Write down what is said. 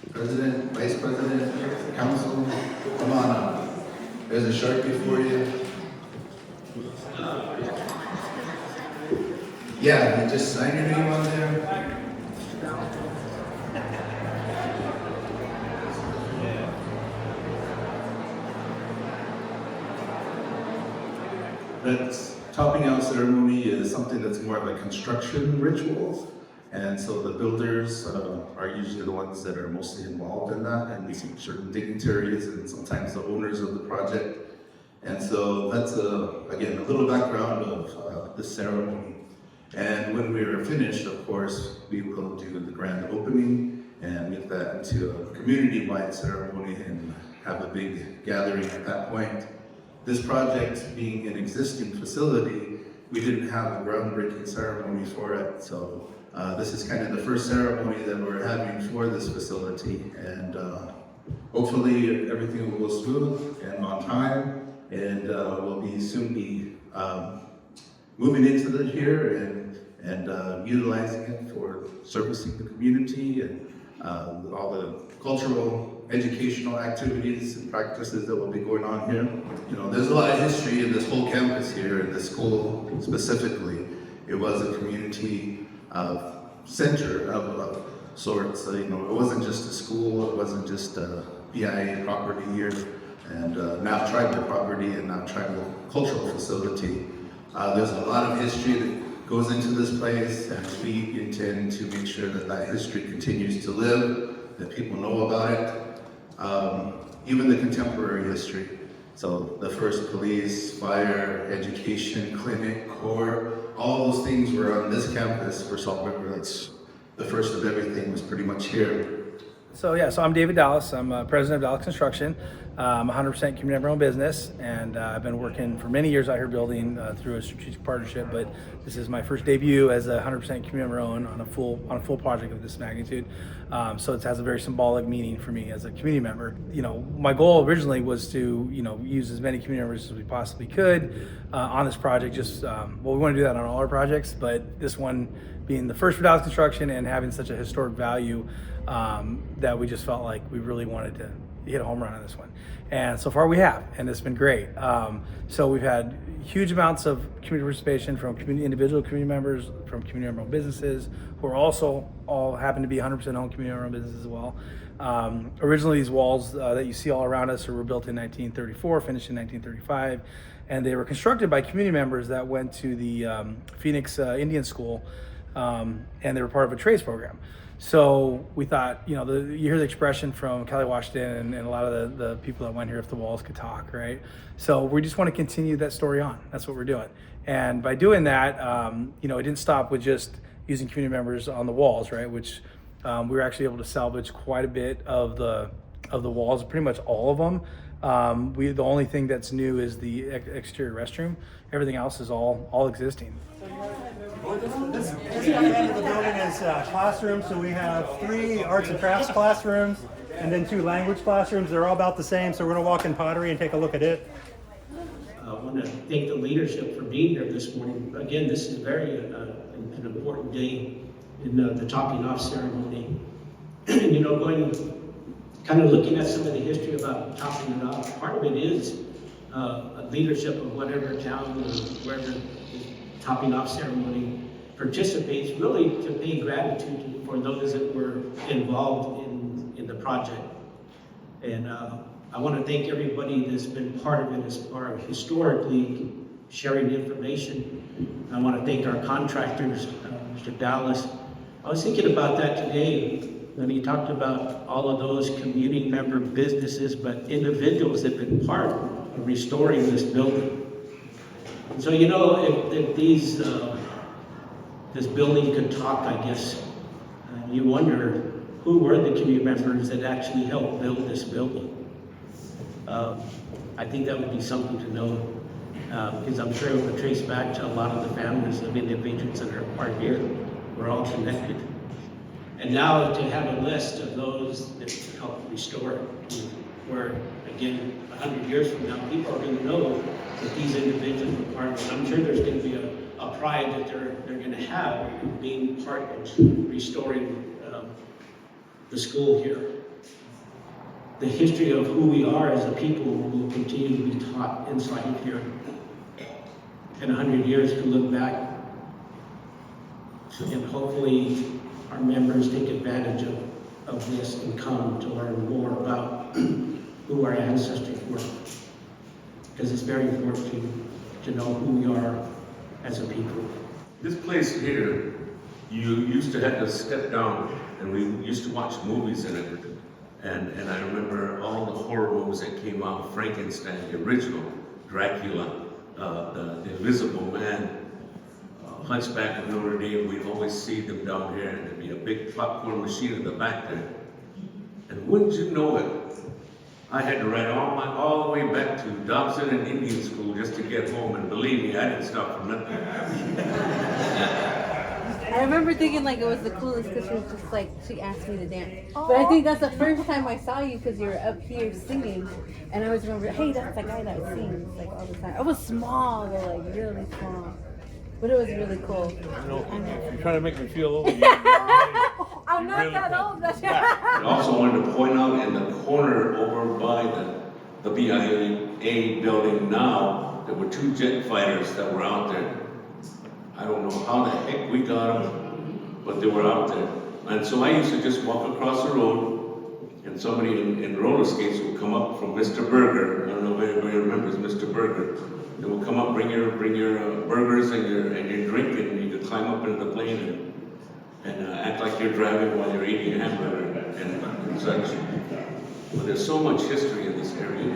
President, Vice President, Council, come on up. There's a Sharpie for you. Yeah, you just sign your name on there. That topping out ceremony is something that's more of a construction ritual. And so the builders are usually the ones that are mostly involved in that, and we see certain dignitaries and sometimes the owners of the project. And so that's, again, a little background of the ceremony. And when we are finished, of course, we will do the grand opening and make that into a community-wide ceremony and have a big gathering at that point. This project being an existing facility, we didn't have a groundbreaking ceremony for it. So this is kind of the first ceremony that we're having for this facility. And hopefully everything will go smooth and on time. And we'll soon be moving into here and utilizing it for servicing the community and all the cultural, educational activities and practices that will be going on here. You know, there's a lot of history in this whole campus here, in this school specifically. It was a community center of sorts. You know, it wasn't just a school, it wasn't just a BIA property here, and now tribal property and now tribal cultural facility. There's a lot of history that goes into this place, and we intend to make sure that that history continues to live, that people know about it. Even the contemporary history. So the first police, fire, education, clinic, core, all those things were on this campus for Salt River. That's the first of everything was pretty much here. So I'm David Dallas. I'm president of Dallas Construction. I'm 100% community member-owned business, and I've been working for many years out here building through a strategic partnership. But this is my first debut as a 100% community member-owned on a full project of this magnitude. So it has a very symbolic meaning for me as a community member. You know, my goal originally was to use as many community members as we possibly could on this project. Just we want to do that on all our projects, but this one being the first for Dallas Construction and having such a historic value. That we just felt like we really wanted to hit a home run on this one. And so far we have, and it's been great. So we've had huge amounts of community participation from individual community members, from community member-owned businesses, who are also all happen to be 100% owned community member-owned businesses as well. Originally these walls that you see all around us were built in 1934, finished in 1935, and they were constructed by community members that went to the Phoenix Indian School, and they were part of a trades program. So we thought, you hear the expression from Kelly Washington and a lot of the people that went here, if the walls could talk, right? So we just want to continue that story on. That's what we're doing. And by doing that, it didn't stop with just using community members on the walls, right? Which we were actually able to salvage quite a bit of the walls, pretty much all of them. The only thing that's new is the exterior restroom. Everything else is all existing. This end of the building is classrooms, so we have 3 arts and crafts classrooms and then 2 language classrooms. They're all about the same, so we're going to walk in pottery and take a look at it. I want to thank the leadership for being here this morning. Again, this is very an important day in the topping off ceremony. Kind of looking at some of the history about topping it off, part of it is a leadership of whatever town or wherever the topping off ceremony participates, really to pay gratitude for those that were involved in the project. And I want to thank everybody that's been part of it as far as historically sharing information. I want to thank our contractors, Mr. Dallas. I was thinking about that today when he talked about all of those community member businesses, but individuals that have been part of restoring this building. And so, if this building could talk, I guess, you wonder who were the community members that actually helped build this building. I think that would be something to know, because I'm sure it would trace back to a lot of the families of individuals that are part here. We're all connected. And now to have a list of those that helped restore it, where, again, 100 years from now, people are going to know that these individuals were part of it. I'm sure there's going to be a pride that they're going to have in being part of restoring the school here. the history of who we are as a people will continue to be taught inside of here. In 100 years, to look back, and hopefully our members take advantage of this and come to learn more about who our ancestors were. Because it's very important to know who we are as a people. This place here, you used to have to step down, and we used to watch movies in it. And I remember all the horror movies that came out, Frankenstein, the original, Dracula, the Invisible Man, Hunchback of Notre Dame. We'd always see them down here, and there'd be a big popcorn machine in the back there. And wouldn't you know it, I had to ride all the way back to Dobson and Indian School just to get home, and believe me, I didn't stop for nothing. I remember thinking like it was the coolest because she was just like, she asked me to dance. But I think that's the first time I saw you because you were up here singing. And I always remember, hey, that's the guy that sings like all the time. I was small, though, like really small. But it was really cool. You know, if you're trying to make me feel old, I'm not really that cool. old. I also wanted to point out in the corner over by the BIA building now, there were 2 jet fighters that were out there. I don't know how the heck we got them, but they were out there. And so I used to just walk across the road, and somebody in roller skates would come up from Mr. Burger. I don't know if anybody remembers Mr. Burger. They would come up, bring your burgers and your drink, and you could climb up into the plane and act like you're driving while you're eating a hamburger and such. But there's so much history in this area.